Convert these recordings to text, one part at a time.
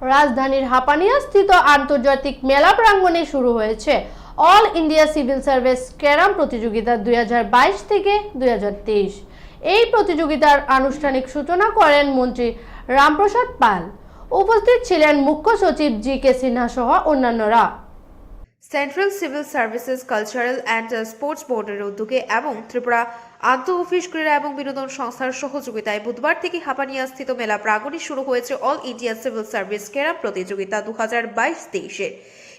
রাজধানীর হাপানিয়া স্থিত আন্তর্জাতিক মেলা প্রাঙ্গণে শুরু হয়েছে all India civil service carrom প্রতিযোগিতা 2022 থেকে 2023। এই প্রতিযোগিতার আনুষ্ঠানিক সূচনা করেন মন্ত্রী রামপ্রসাদ পাল। উপস্থিত ছিলেন মুখ্য সচিব জি.কে. সিনহা সহ অন্যান্যরা। Central civil services cultural and sports বোর্ডের উদ্যোগে এবং ত্রিপুরা আন্তঃ অফিস ক্রীড়া এবং বিনোদন সংস্থার সহযোগিতায় বুধবার থেকে হাপানিয়া স্থিত মেলা প্রাঙ্গণে শুরু হয়েছে all India civil service carrom প্রতিযোগিতা 2022-23-এর।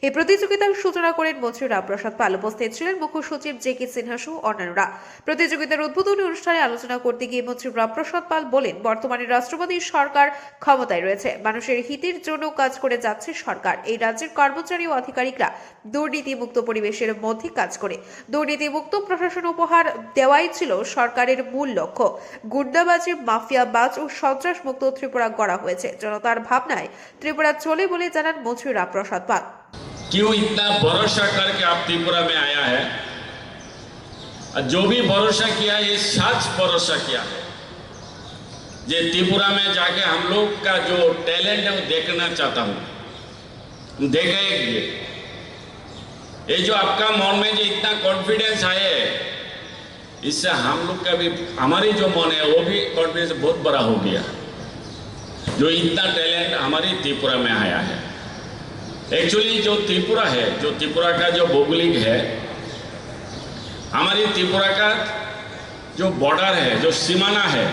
এই প্রতিযোগিতার সূচনা করেন মন্ত্রী রামপ্রসাদ পাল। উপস্থিত ছিলেন মুখ্য সচিব জি.কে. সিনহা সহ অন্যান্যরা। প্রতিযোগিতার উদ্বোধনী অনুষ্ঠানে আলোচনা করতে গিয়ে মন্ত্রী রামপ্রসাদ পাল বলেন, বর্তমানে রাষ্ট্রপতি সরকার ক্ষমতায় রয়েছে, মানুষের হিতের জন্য কাজ করে যাচ্ছে সরকার। এই রাজ্যের কর্মচারী ও আধিকারিকরা দুর্নীতিমুক্ত পরিবেশের মধ্যে কাজ করে দুর্নীতিমুক্ত প্রশাসন উপহার দেওয়াই ছিল সরকারের মূল লক্ষ্য। গুন্ডাবাজি, মাফিয়াবাজ ও সন্ত্রাস মুক্ত ত্রিপুরা গড়া হয়েছে। জনতার ভাবনায় ত্রিপুরা চলে বলে জানান মন্ত্রী রামপ্রসাদ পাল। क्यों इतना भरोसा करके आप त्रिपुरा में आया है? जो भी भरोसा किया ये सच भरोसा किया है। ये त्रिपुरा में जाके हम लोग का जो टैलेंट है वो देखना चाहता हूँ, देखेंगे। ये जो आपका मन में जो इतना कॉन्फिडेंस आया है, इससे हम लोग का भी, हमारी जो मन है वो भी कॉन्फिडेंस बहुत बड़ा हो गया। जो इतना टैलेंट हमारी त्रिपुरा में आया है। एक्चुअली जो त्रिपुरा है, जो त्रिपुरा का जो भौगोलिक है, हमारी त्रिपुरा का जो बॉर्डर है, जो सीमाना है,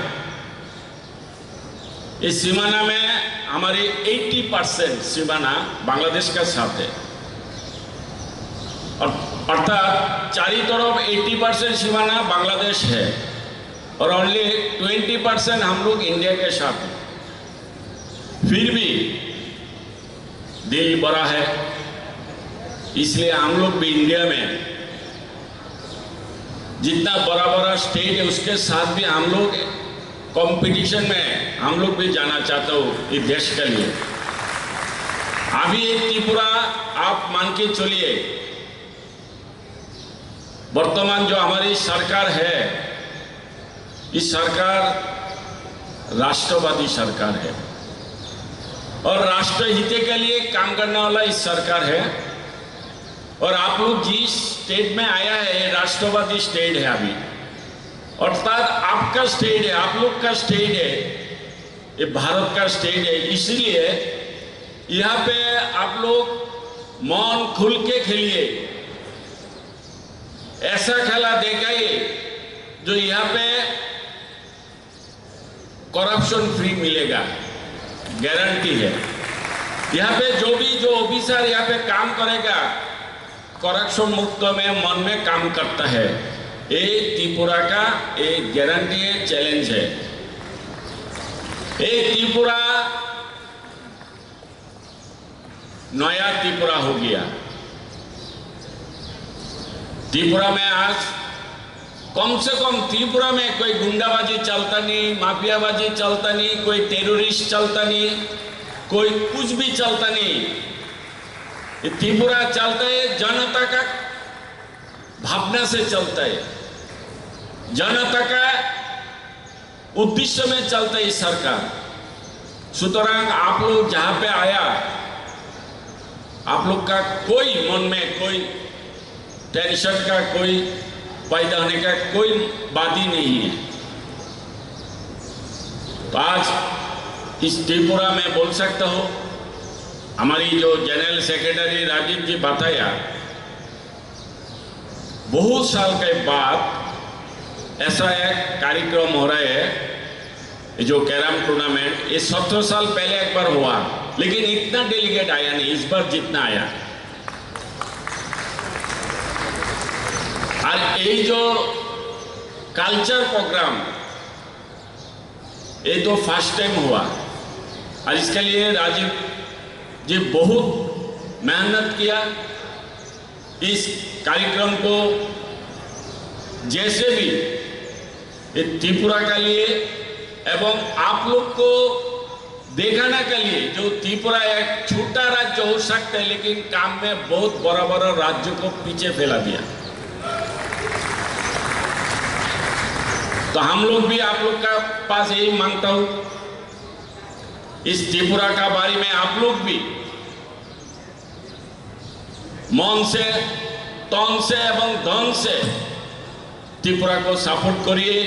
इस सीमाना में हमारी 80% सीमाना बांग्लादेश का साथ है। और अर्थात चारों तरफ 80% सीमाना बांग्लादेश है और ओनली 20% हम लोग इंडिया के साथ हैं। फिर भी दिल बड़ा है, इसलिए हम लोग भी इंडिया में जितना बड़ा बड़ा स्टेट है उसके साथ भी हम लोग कंपटीशन में हम लोग भी जाना चाहते हो इस देश के लिए। अभी एक त्रिपुरा आप मान के चलिए, वर्तमान जो हमारी सरकार है, इस सरकार राष्ट्रवादी सरकार है और राष्ट्र हित के लिए काम करने वाला इस सरकार है। और आप लोग जिस स्टेट में आया है राष्ट्रवादी स्टेट है अभी, अर्थात आपका स्टेट है, आप लोग का स्टेट है, ये भारत का स्टेट है। इसलिए यहाँ पे आप लोग मन खुल के खेलिए, ऐसा खेला दिखाइए जो यहाँ पे करप्शन फ्री मिलेगा, गारंटी है। यहाँ पे जो ऑफिसर यहाँ पे काम करेगा करप्शन मुक्त में मन में काम करता है। ये त्रिपुरा का एक गारंटी है, चैलेंज है। ये त्रिपुरा नया त्रिपुरा हो गया। त्रिपुरा में आज कम से कम त्रिपुरा में कोई गुंडाबाजी चलता नहीं, माफियाबाजी चलता नहीं, कोई टेररिस्ट चलता नहीं, कोई कुछ भी चलता नहीं। त्रिपुरा चलता है जनता का भावना से चलता है, जनता का उद्देश्य में चलता है सरकार। सुतरां आप लोग जहां पे आया, आप लोग का कोई मन में कोई टेंशन का कोई पैदा होने का कोई बात ही नहीं है। तो आज इस त्रिपुरा में बोल सकता हूँ, हमारी जो जनरल सेक्रेटरी राजीव जी बताया, बहुत साल के बाद ऐसा एक कार्यक्रम हो रहा है, जो कैरम टूर्नामेंट। ये 17 साल पहले एक बार हुआ, लेकिन इतना डेलीगेट आया नहीं, इस बार जितना आया। और ये जो कल्चर प्रोग्राम, ये तो फर्स्ट टाइम हुआ और इसके लिए राजीव जी बहुत मेहनत किया। इस कार्यक्रम को जैसे भी त्रिपुरा के लिए एवं आप लोग को दिखाने के लिए, जो त्रिपुरा एक छोटा राज्य हो सकता है लेकिन काम में बहुत बड़ा बड़ा राज्यों को पीछे फैला दिया। तो हम लोग भी आप लोग का पास यही मांगता हूं, इस त्रिपुरा का बारे में आप लोग भी मन से, तन से एवं धन से त्रिपुरा को सपोर्ट करिए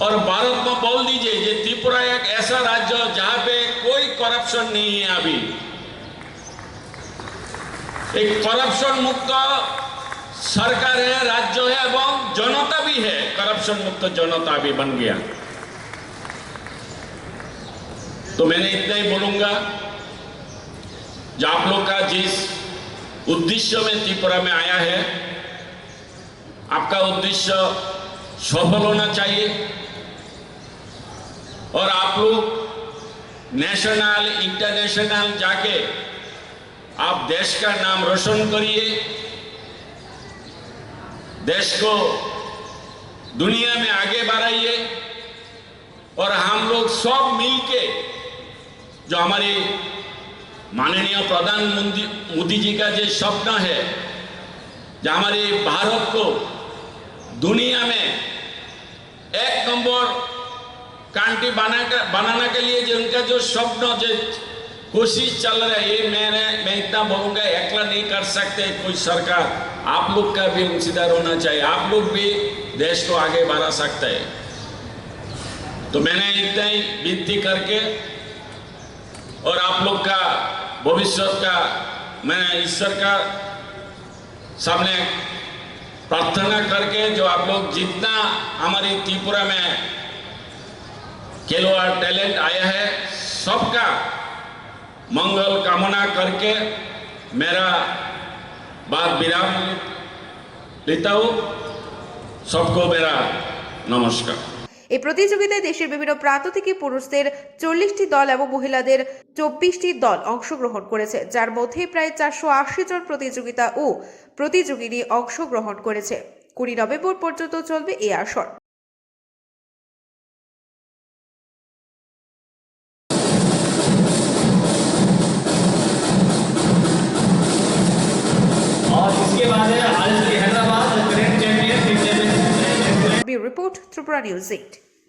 और भारत में बोल दीजिए कि त्रिपुरा एक ऐसा राज्य जहां पे कोई करप्शन नहीं है। अभी एक करप्शन मुक्त सरकार है, राज्य है एवं जनता भी है, करप्शन मुक्त जनता भी बन गया। तो मैंने इतना ही बोलूंगा, जो आप लोग का जिस उद्देश्य में त्रिपुरा में आया है, आपका उद्देश्य सफल होना चाहिए और आप लोग नेशनल इंटरनेशनल जाके आप देश का नाम रोशन करिए, देश को दुनिया में आगे बढ़ाइए और हम लोग सब मिलके जो हमारे माननीय प्रधानमंत्री मोदी जी का जो सपना है, जो हमारे भारत को दुनिया में एक नंबर कंट्री बनाने के लिए जो उनका जो स्वप्न, जो कोशिश चल रहा है, ये मैं इतना बोलूंगा, अकेला नहीं कर सकते कोई सरकार, आप लोग का भी अंशीदार होना चाहिए, आप लोग भी देश को आगे बढ़ा सकते हैं। तो मैंने इतना ही विनती करके और आप लोग का भविष्य का मैं ईश्वर का सामने प्रार्थना करके, जो आप लोग जितना हमारी त्रिपुरा में खेलवाड़ टैलेंट आया है, सबका मंगल कामना करके मेरा बात विराम लेता हूँ। सबको मेरा नमस्कार। এই প্রতিযোগিতায় দেশের বিভিন্ন প্রান্ত থেকে পুরুষদের 40টি দল এবং মহিলাদের 24টি দল অংশগ্রহণ করেছে, যার মধ্যে প্রায় 480 জন প্রতিযোগিতা ও প্রতিযোগিনী অংশগ্রহণ করেছে। 20 নভেম্বর পর্যন্ত চলবে এই আসর। और इसके बाद है Hyderabad grand champion bureau report Tripura news 8।